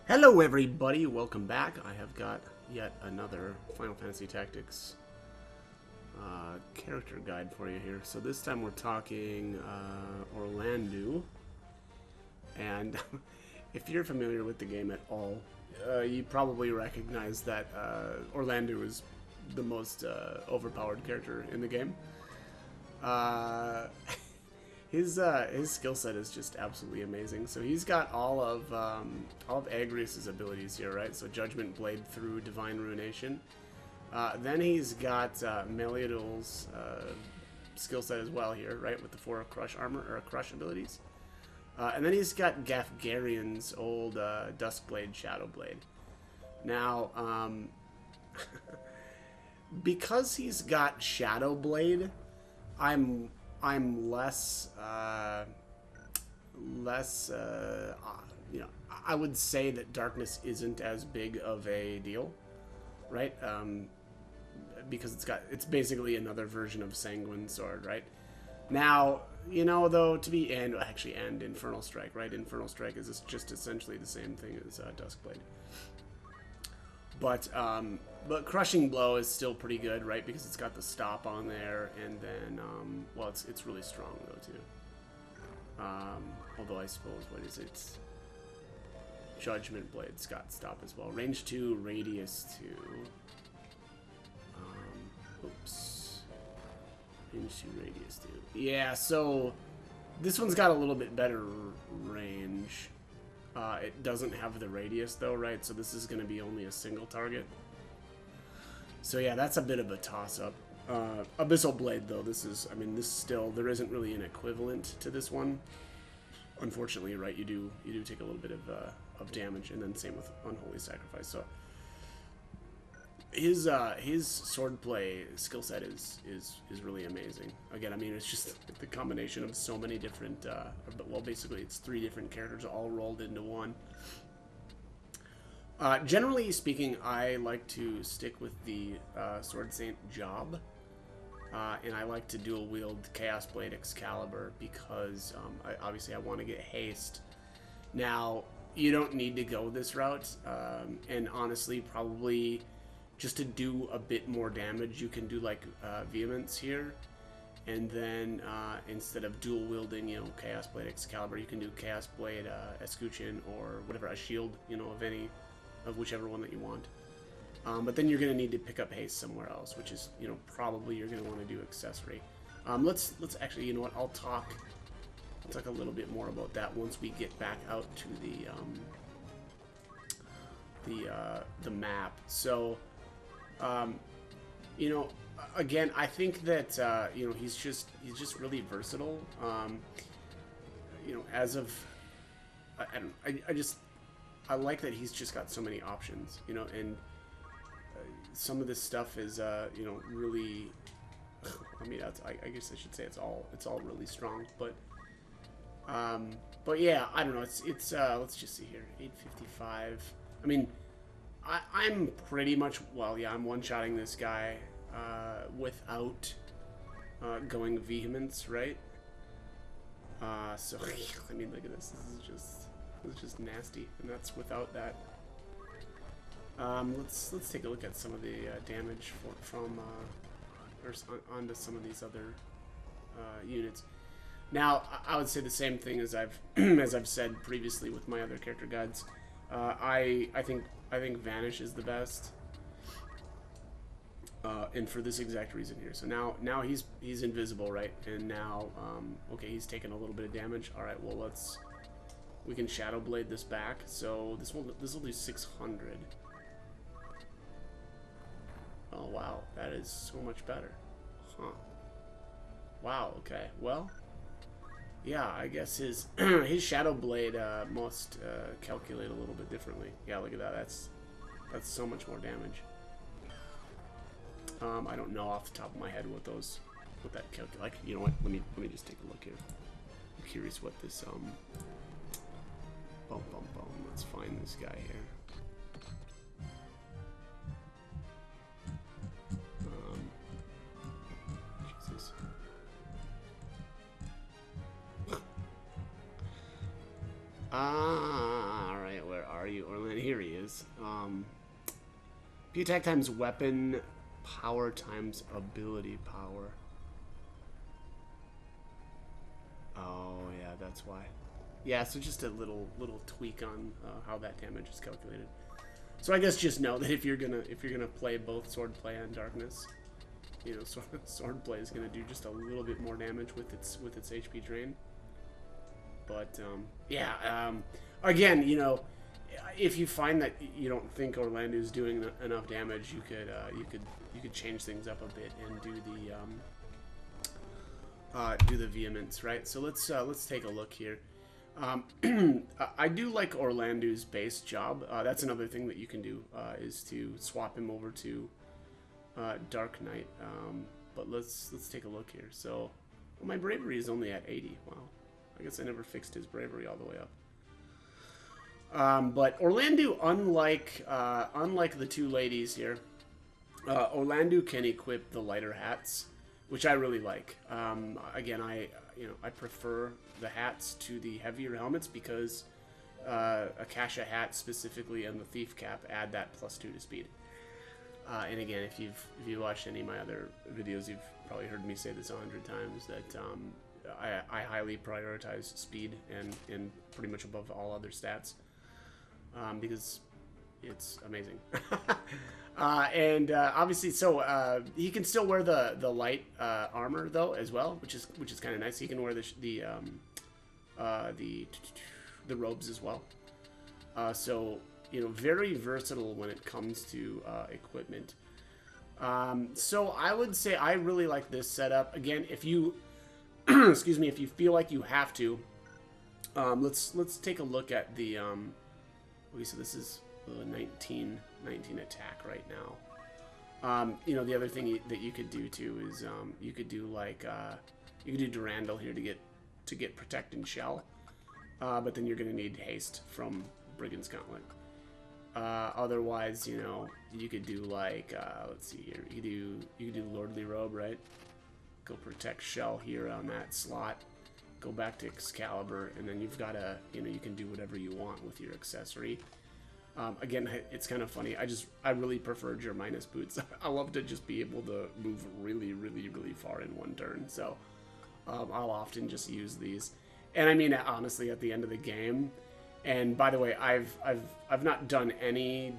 Hello everybody, welcome back. I have got yet another Final Fantasy Tactics character guide for you here. So this time we're talking Orlandeau. And if you're familiar with the game at all, you probably recognize that Orlandeau is the most overpowered character in the game. His skill set is just absolutely amazing. So he's got all of Agrius's abilities here, right? So Judgment Blade through Divine Ruination. Then he's got Meliadul's skill set as well here, right? With the 4 Crush armor or Crush abilities. And then he's got Gafgarian's old Duskblade, Shadowblade. Now, because he's got Shadowblade, I'm less, you know, I would say that darkness isn't as big of a deal, right? Because it's basically another version of Sanguine Sword, right? Now, you know, though, and Infernal Strike, right? Infernal Strike is just essentially the same thing as Duskblade. But Crushing Blow is still pretty good, right? Because it's got the stop on there, and then, well, it's really strong, though, too. Although I suppose, what is it? Judgment Blade's got stop as well. Range 2, Radius 2. Oops. Range 2, Radius 2. Yeah, so this one's got a little bit better range. It doesn't have the radius though, right? So this is going to be only a single target. So yeah, that's a bit of a toss-up. Abyssal Blade though, this still, there isn't really an equivalent to this one. Unfortunately, right, you do take a little bit of damage, and then same with Unholy Sacrifice. So his swordplay skill set is really amazing. Again, I mean, it's just the combination of so many different, well, basically it's 3 different characters all rolled into one. Generally speaking, I like to stick with the Sword Saint job, and I like to dual wield Chaos Blade Excalibur because obviously I want to get haste. Now, you don't need to go this route, and honestly, probably just to do a bit more damage, you can do like Vehemence here, and then instead of dual wielding, you know, Chaos Blade Excalibur, you can do Chaos Blade Escutcheon or whatever, a shield, you know, of whichever one that you want. But then you're going to need to pick up haste somewhere else, which is, you know, probably you're going to want to do accessory. Let's actually, you know what, I'll talk a little bit more about that once we get back out to the map. So. You know, again, I think that you know, he's just really versatile. You know, as of I like that he's just got so many options. You know, and some of this stuff is you know, really. I mean, I guess I should say it's all really strong, but yeah, I don't know. It's let's just see here, 855. I mean. I'm pretty much, well, yeah, I'm one-shotting this guy without going Vehemence, right? So, I mean, look at this. This is just nasty, and that's without that. Let's take a look at some of the damage onto some of these other units. Now, I would say the same thing as I've said previously with my other character guides. I think Vanish is the best, and for this exact reason here. So now he's invisible, right? And now, okay, he's taken a little bit of damage. All right, well, we can Shadow Blade this back. So this will do 600. Oh wow, that is so much better, huh? Wow. Okay, well. Yeah, I guess his Shadow Blade must calculate a little bit differently. Yeah, look at that. That's so much more damage. I don't know off the top of my head what that calculate. Like, you know what? Let me just take a look here. I'm curious what this Let's find this guy here. Jesus. Alright, where are you? see Orlando. Here he is. P attack times weapon power times ability power. Oh yeah, that's why. Yeah, so just a little tweak on how that damage is calculated. So I guess just know that if you're gonna play both swordplay and darkness, you know, swordplay is gonna do just a little bit more damage with its HP drain. But yeah, again, you know, if you find that you don't think Orlandeau's doing enough damage, you could change things up a bit and do the vehemence, right? So let's take a look here. I do like Orlandeau's base job. That's another thing that you can do is to swap him over to Dark Knight. But let's take a look here. So well, my bravery is only at 80. Wow, I guess I never fixed his bravery all the way up. But Orlandeau, unlike the two ladies here, Orlandeau can equip the lighter hats, which I really like. Again, I prefer the hats to the heavier helmets because Akasha hat specifically and the Thief cap add that +2 to speed. And again, if you watched any of my other videos, you've probably heard me say this 100 times that I highly prioritize speed and pretty much above all other stats because it's amazing. And obviously, so he can still wear the light armor though as well, which is kind of nice. He can wear the robes as well. So you know, very versatile when it comes to equipment. So I would say I really like this setup. Again, if you excuse me, if you feel like you have to, let's take a look at the okay, so this is 19 attack right now. You know, the other thing that you could do too is you could do like you could do Durandal here to get protect and shell, but then you're gonna need haste from Brigand's Gauntlet. Otherwise, you know, you could do like let's see here, you could do Lordly Robe, right? Go protect shell here on that slot. Go back to Excalibur, and then you've got a, you know, you can do whatever you want with your accessory. Again, it's kind of funny. I really prefer Germinus boots. I love to just be able to move really far in one turn. So I'll often just use these. And I mean, honestly, at the end of the game. And by the way, I've not done any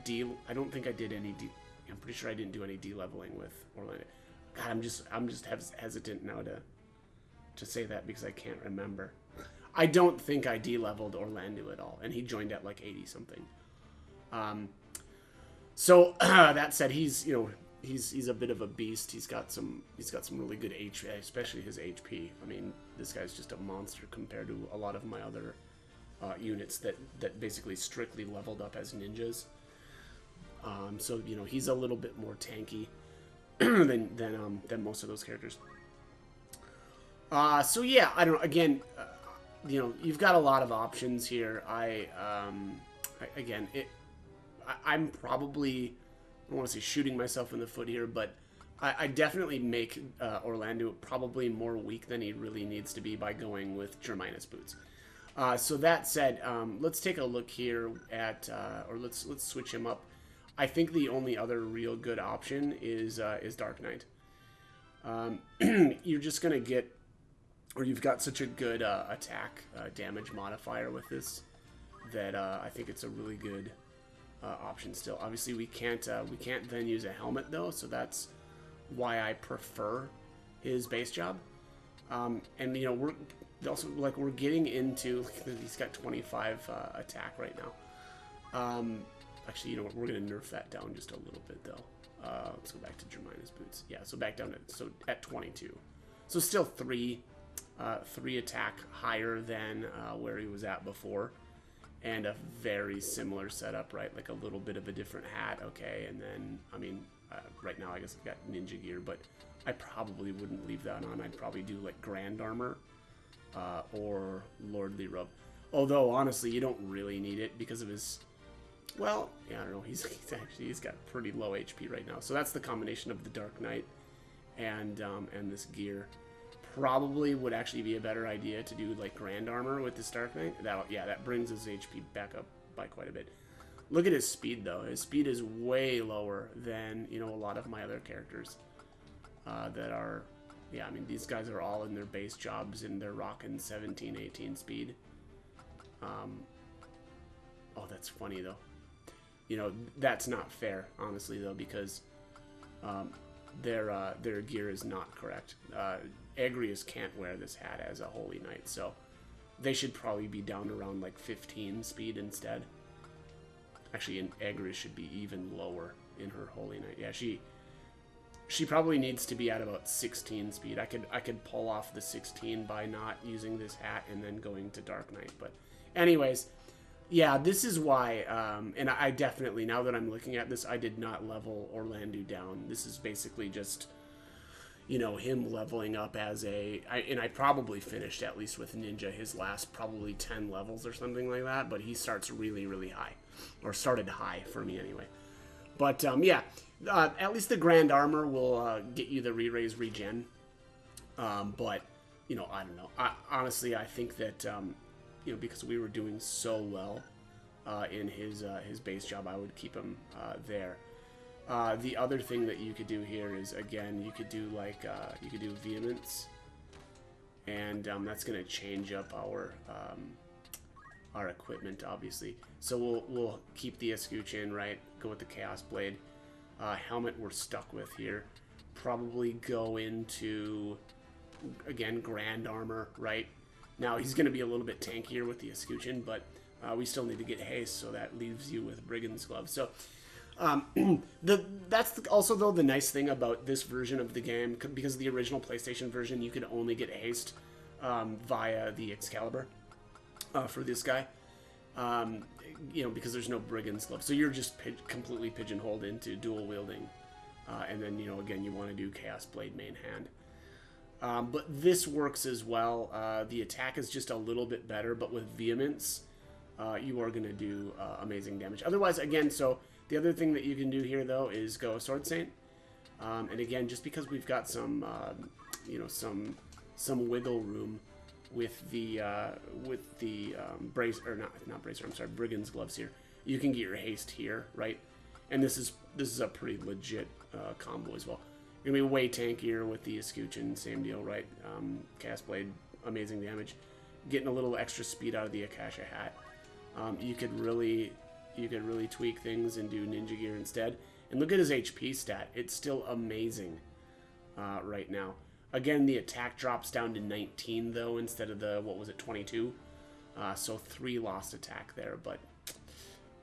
I don't think I did any I'm pretty sure I didn't do any de-leveling with Orlando. God, I'm just hesitant now to say that because I can't remember. I don't think I de-leveled Orlando at all, and he joined at like 80 something. So that said, he's a bit of a beast. He's got some really good HP, especially his HP. I mean, this guy's just a monster compared to a lot of my other units that basically strictly leveled up as ninjas. So you know, he's a little bit more tanky than most of those characters. So yeah, I don't know. Again, you know, you've got a lot of options here. I'm probably, I don't want to say shooting myself in the foot here, but I definitely make Orlando probably more weak than he really needs to be by going with Germinus boots. So that said, let's take a look here at, or let's switch him up. I think the only other real good option is Dark Knight. You're just gonna get, or you've got such a good attack damage modifier with this that I think it's a really good option still. Obviously, we can't then use a helmet though, so that's why I prefer his base job. And you know, we're getting into, he's got 25 attack right now. Actually, you know what, we're gonna nerf that down just a little bit though. Let's go back to Germinus boots. Yeah, so back down at 22. So still three attack higher than where he was at before, and a very similar setup, right? Like a little bit of a different hat, okay. And then, I mean, right now I guess I've got ninja gear, but I probably wouldn't leave that on. I'd probably do like Grand Armor or Lordly Robe. Although honestly, you don't really need it because of his. Well, yeah, I don't know. He's got pretty low HP right now. So that's the combination of the Dark Knight and this gear. Probably would actually be a better idea to do like Grand Armor with this Dark Knight. That brings his HP back up by quite a bit. Look at his speed, though. His speed is way lower than, you know, a lot of my other characters that are... Yeah, I mean, these guys are all in their base jobs, and they're rocking 17, 18 speed. Oh, that's funny, though. You know, that's not fair, honestly, though, because their gear is not correct. Agrius can't wear this hat as a Holy Knight, so they should probably be down around, like, 15 speed instead. Actually, Agrius should be even lower in her Holy Knight. Yeah, she probably needs to be at about 16 speed. I could pull off the 16 by not using this hat and then going to Dark Knight. But anyways, yeah, this is why, and I definitely, now that I'm looking at this, I did not level Orlandeau down. This is basically just, you know, him leveling up as and I probably finished at least with Ninja his last probably 10 levels or something like that, but he starts really, really high, or started high for me anyway. But yeah, at least the Grand Armor will get you the re-raise regen. But, you know, I don't know. Honestly, I think that, you know, because we were doing so well in his base job, I would keep him there. The other thing that you could do here is, again, you could do like, you could do Vehemence. And that's going to change up our equipment, obviously. So we'll keep the Escutcheon, right? Go with the Chaos Blade. Helmet we're stuck with here. Probably go into, again, Grand Armor, right? Now he's going to be a little bit tankier with the Escutcheon, but we still need to get haste, so that leaves you with Brigand's Glove. So that's also, though, the nice thing about this version of the game, because the original PlayStation version, you could only get haste via the Excalibur for this guy. You know, because there's no Brigand's Glove. So you're just completely pigeonholed into dual wielding. And then, you know, again, you want to do Chaos Blade main hand. But this works as well. The attack is just a little bit better, but with Vehemence, you are going to do amazing damage. Otherwise, again, so the other thing that you can do here, though, is go Sword Saint. And again, just because we've got some, you know, some wiggle room with the brace, or not bracer, I'm sorry, Brigand's Gloves here, you can get your haste here, right? And this is a pretty legit combo as well. You're gonna be way tankier with the Escutcheon, same deal, right? Chaos Blade, amazing damage. Getting a little extra speed out of the Akasha hat. You could really tweak things and do Ninja Gear instead. And look at his HP stat; it's still amazing right now. Again, the attack drops down to 19, though, instead of the, what was it, 22? So 3 lost attack there, but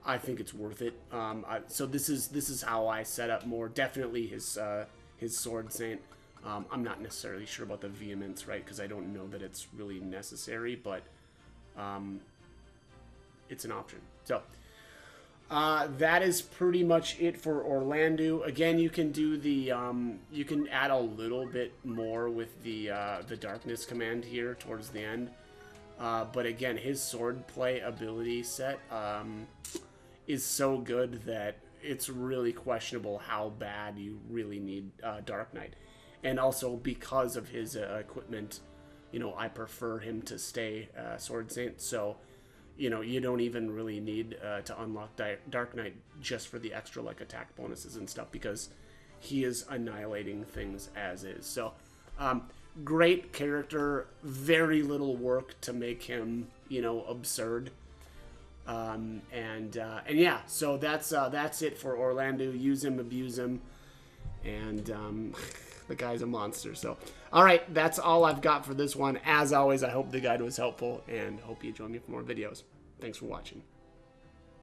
I think it's worth it. So this is how I set up more. Definitely his Sword Saint. I'm not necessarily sure about the Vehemence, right, because I don't know that it's really necessary, but it's an option. So that is pretty much it for Orlandeau. Again, you can do the you can add a little bit more with the Darkness command here towards the end. But again, his swordplay ability set is so good that it's really questionable how bad you really need Dark Knight. And also because of his equipment, you know, I prefer him to stay Sword Saint. So, you know, you don't even really need to unlock Dark Knight just for the extra, like, attack bonuses and stuff, because he is annihilating things as is. So, great character, very little work to make him, you know, absurd. And yeah, so that's it for Orlandeau. Use him, abuse him, and the guy's a monster. So, all right, that's all I've got for this one. As always, I hope the guide was helpful, and hope you join me for more videos. Thanks for watching.